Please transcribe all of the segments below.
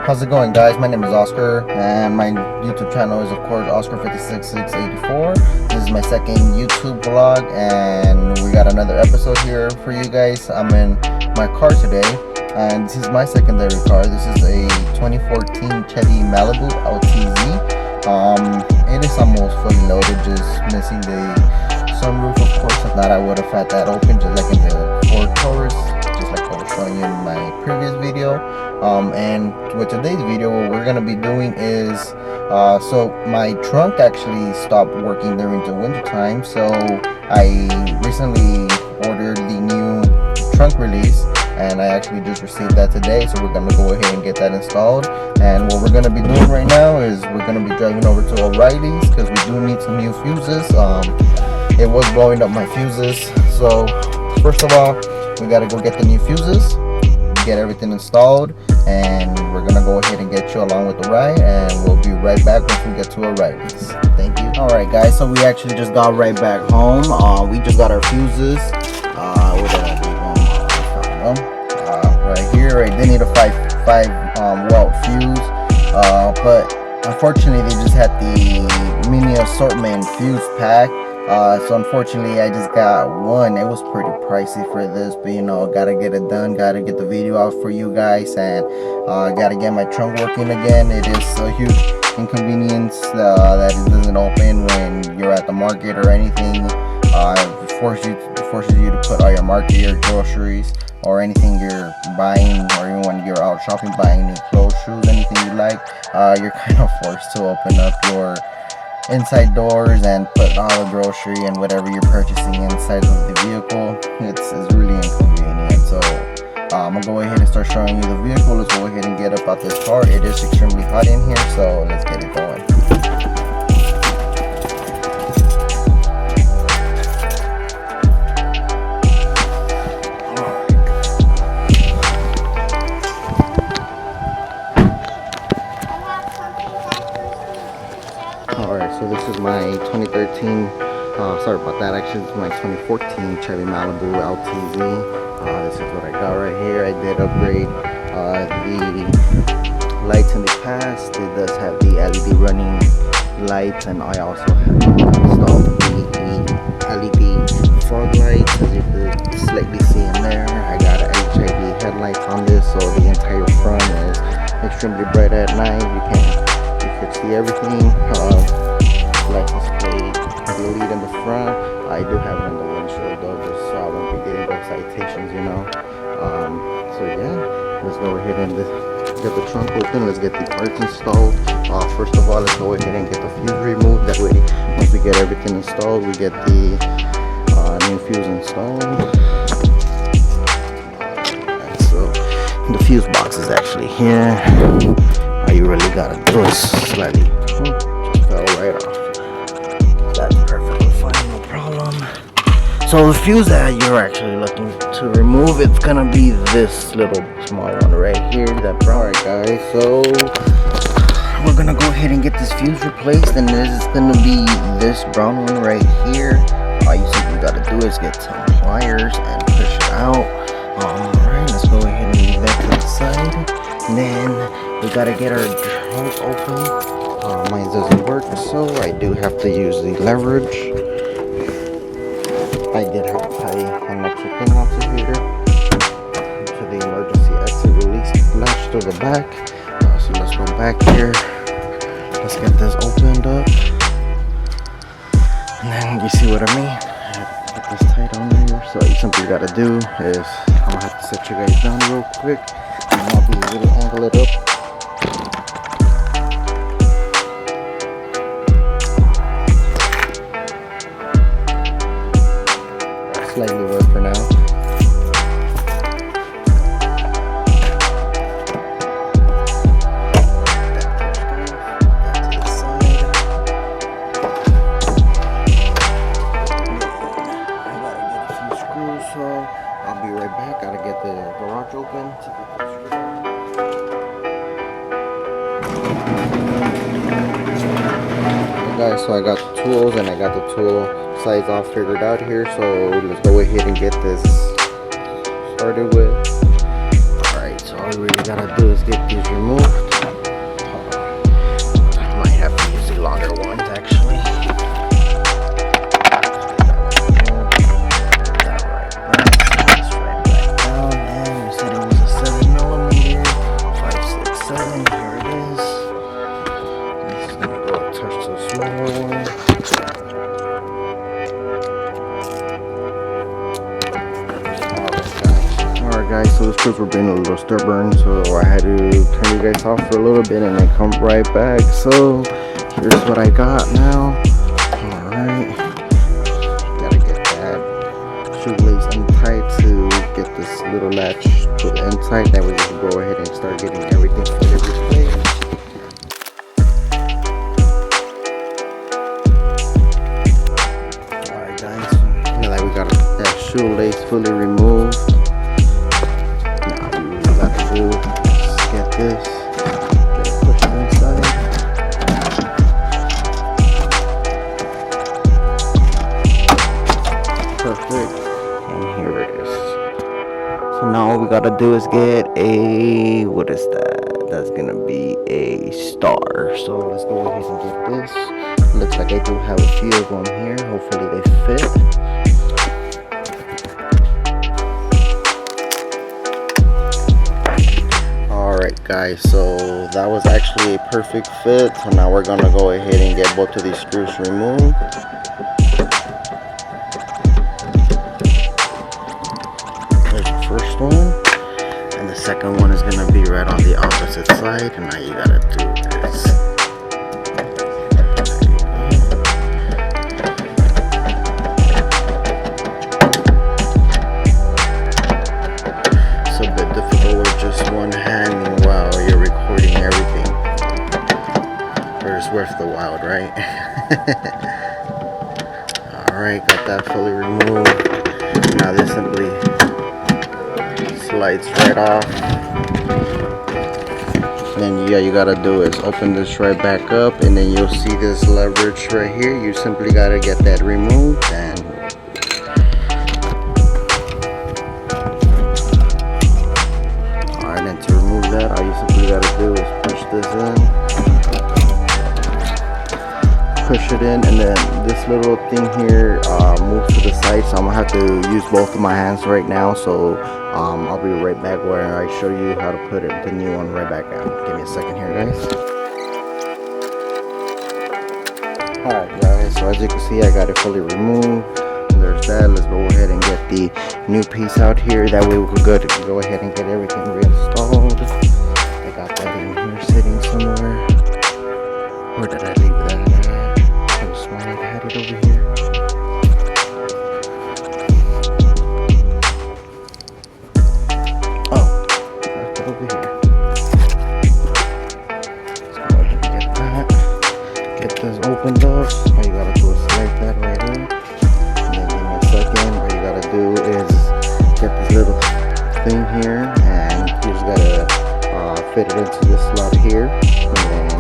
How's it going, guys? My name is Oscar, and my YouTube channel is, of course, Oscar56684. This is my second YouTube vlog, and we got another episode here for you guys. I'm in my car today, and this is my secondary car. This is a 2014 Chevy Malibu LTZ. It is almost fully loaded, just missing the sunroof, of course. If not, I would have had that open, just like in the Ford Taurus, just like I was showing you in my previous video. And with today's video, what we're gonna be doing is so my trunk actually stopped working during the winter time, so I recently ordered the new trunk release, and I actually just received that today. So we're gonna go ahead and get that installed. And what we're gonna be doing right now is we're gonna be driving over to O'Reilly's because we do need some new fuses. It was blowing up my fuses, so first of all, we gotta go get the new fuses, get everything installed, and we're gonna go ahead and get you along with the ride, and we'll be right back once we get to O'Reilly's. Thank you. All right, guys, so we actually just got right back home. We just got our fuses. Where did I leave them? Right here. Right, they need a 5 watt fuse, but unfortunately they just had the mini assortment fuse pack. So unfortunately I just got one. It was pretty pricey for this, but you know, gotta get it done, gotta get the video out for you guys, and gotta get my trunk working again. It is a huge inconvenience that it doesn't open when you're at the market or anything. It forces you to put all your market, your groceries, or anything you're buying, or even when you're out shopping, buying new clothes, shoes, anything you like, you're kind of forced to open up your inside doors and put all the grocery and whatever you're purchasing inside of the vehicle. It's really inconvenient. So I'm gonna go ahead and start showing you the vehicle. Let's go ahead and get up out this car. It is extremely hot in here, so let's get it going. Alright, so this is my 2013, sorry about that, actually this is my 2014 Chevy Malibu LTZ. This is what I got right here. I did upgrade the lights in the past. It does have the LED running lights, and I also have installed the LED fog lights, as you could slightly see in there. I got a HID headlights on this, so the entire front is extremely bright at night. You can see everything. License plate, the lead in the front. I do have it in the windshield though, just so I won't be getting those citations, you know. So yeah, let's go ahead and get the trunk open. Let's get the parts installed. First of all, let's go ahead and get the fuse removed. That way, once we get everything installed, we get the new fuse installed. Alright, so the fuse box is actually here. All you really gotta do is slightly just fell right off. That's perfectly fine, no problem. So the fuse that you're actually looking to remove, it's gonna be this little small one right here. Alright guys, so we're gonna go ahead and get this fuse replaced, and this is gonna be this brown one right here. All you simply gotta do is get some pliers and push it out. Alright, let's go ahead and leave that to the side. And then we gotta get our trunk open. Mine doesn't work, so I do have to use the leverage. I did have to tie an extra pin onto here to the emergency exit release latch to the back. So let's go back here. Let's get this opened up. And then you see what I mean? Put this tight on there. So you simply gotta do is I'm gonna have to set you guys down real quick, and I'll be able to angle it up. Slightly work for now. So I'll be right back. Gotta get the garage open. Okay guys, so I got the tools and I got the tool size all figured out here, so let's go ahead and get this started with. Alright, so all we really gotta do is get these removed. guys, so the screws were being a little stubborn, so I had to turn you guys off for a little bit and then come right back. So here's what I got now. Alright, gotta get that shoelace untied to get this little latch put inside. That way we can go ahead and start getting everything fitted with place. Alright guys, now that we got that shoelace fully removed, now what we got to do is get this, get it pushed inside. Perfect, and here it is. So now all we gotta do is get a, what is that? That's gonna be a star. So let's go ahead and get this. Looks like I do have a few of them here. Hopefully they fit. Alright guys, so that was actually a perfect fit. So now we're gonna go ahead and get both of these screws removed. There's the first one, and the second one is gonna be right on the opposite side. And now you gotta do this. It's a bit difficult with just one hand while you're recording everything. But it's worth the while, right? Alright, got that fully removed. Now this simply slides right off. Then you gotta do is open this right back up, and then you'll see this leverage right here. You simply gotta get that removed. And alright, then to remove that, all you simply gotta do is push this in, push it in, and then this little thing here moves to the side. So I'm gonna have to use both of my hands right now. So I'll be right back where I show you how to put it, the new one right back down. Give me a second here, guys. Alright guys, so as you can see, I got it fully removed. There's that. Let's go ahead and get the new piece out here. That way we can go ahead and get everything reinstalled. I got that in here sitting somewhere. Where did I leave that at? I just wanted to have it over here. Oh, left it over here. Let's go ahead and get that. Get this opened up. All you gotta do is slide that right in. And then give me a second. All you gotta do is get this little thing here, and you just gotta fit it into this slot here. And then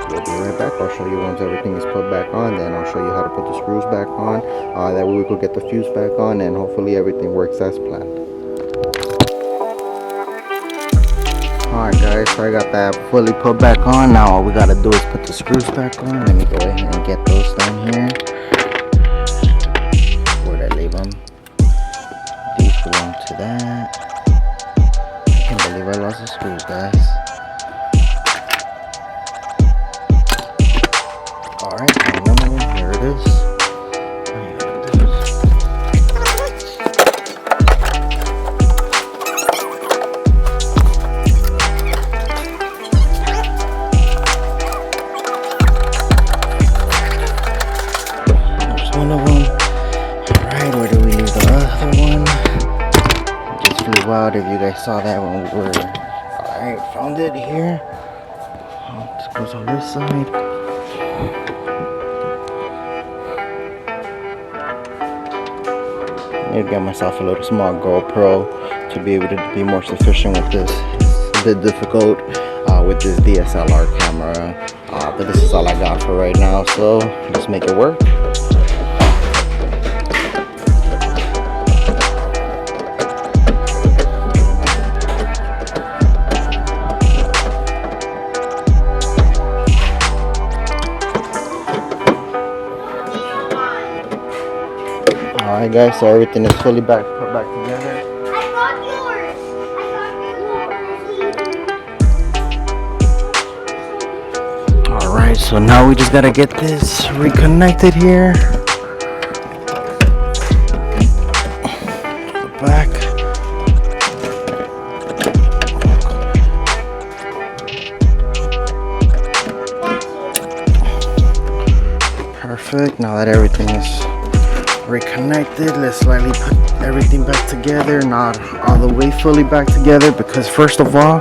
we'll be right back. I'll show you once everything is put back on. Then I'll show you how to put the screws back on. That way we could get the fuse back on, and hopefully everything works as planned. Alright guys, so I got that fully put back on. Now all we gotta do is put the screws back on. Let me go ahead and get those down here. Where'd I leave them? These belong to that. I can't believe I lost the screws, guys. Alright, one of them, here it is. One of them. Alright, where do we leave the other one? It just flew out if you guys saw that when we were. Alright, found it here. This goes on this side. I need to get myself a little small GoPro to be able to be more sufficient with this. It's a bit difficult with this DSLR camera, but this is all I got for right now, so let's make it work. Alright guys, so everything is fully put back together. I got yours. Alright, so now we just gotta get this reconnected here. To the back. perfect. Now that everything is reconnected, let's slightly put everything back together. Not all the way fully back together, because first of all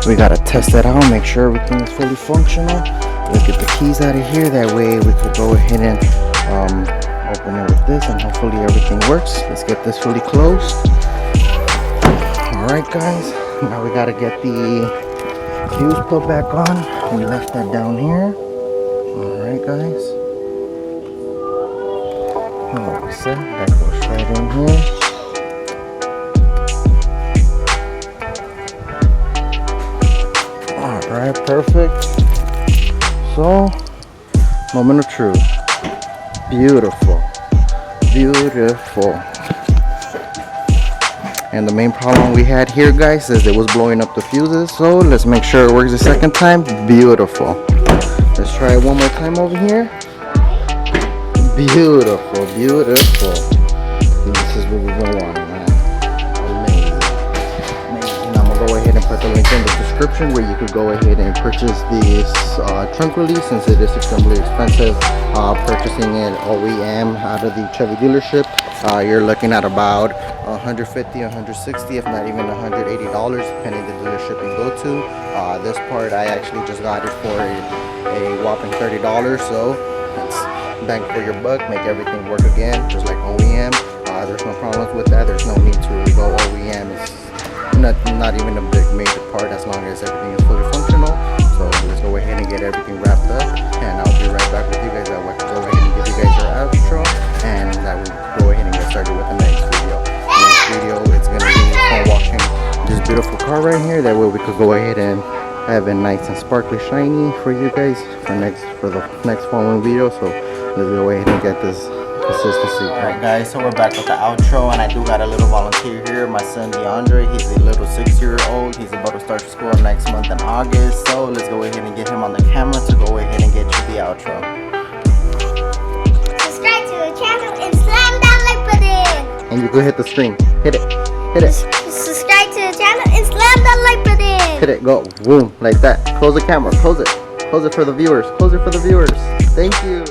we gotta test it out, make sure everything is fully functional. Let's get the keys out of here, that way we could go ahead and open it with this, and hopefully everything works. Let's get this fully closed. Alright guys, now we gotta get the fuse put back on. We left that down here. Alright guys, like I said, that goes right in here. Alright, perfect. So, moment of truth. Beautiful. Beautiful. And the main problem we had here, guys, is it was blowing up the fuses. So let's make sure it works the second time. Beautiful. Let's try it one more time over here. Beautiful, beautiful. This is what we've been wanting, man. Amazing. Amazing. I'm gonna go ahead and put the link in the description where you could go ahead and purchase this trunk release, since it is extremely expensive. Purchasing it OEM out of the Chevy dealership, you're looking at about $150, $160, if not even $180, depending the dealership you go to. This part I actually just got it for a whopping $30, so it's bang for your buck. Make everything work again, just like OEM. There's no problems with that. There's no need to go OEM. It's not even a big major part, as long as everything is fully functional. So let's go ahead and get everything wrapped up, and I'll be right back with you guys. That way I can go ahead and give you guys your outro, and that will go ahead and get started with the next video. The next video, it's gonna be fun watching this beautiful car right here. That way we could go ahead and have it nice and sparkly shiny for you guys for the next following video. So let's go ahead and get this consistency. Alright guys, so we're back with the outro, and I do got a little volunteer here. My son DeAndre, he's a little 6-year-old. He's about to start school next month in August. So let's go ahead and get him on the camera to go ahead and get you the outro. Subscribe to the channel and slam that like button. And you go hit the screen. Hit it. Hit it. Subscribe to the channel and slam that like button. Hit it. Go. Boom. Like that. Close the camera. Close it. Close it for the viewers. Close it for the viewers. Thank you.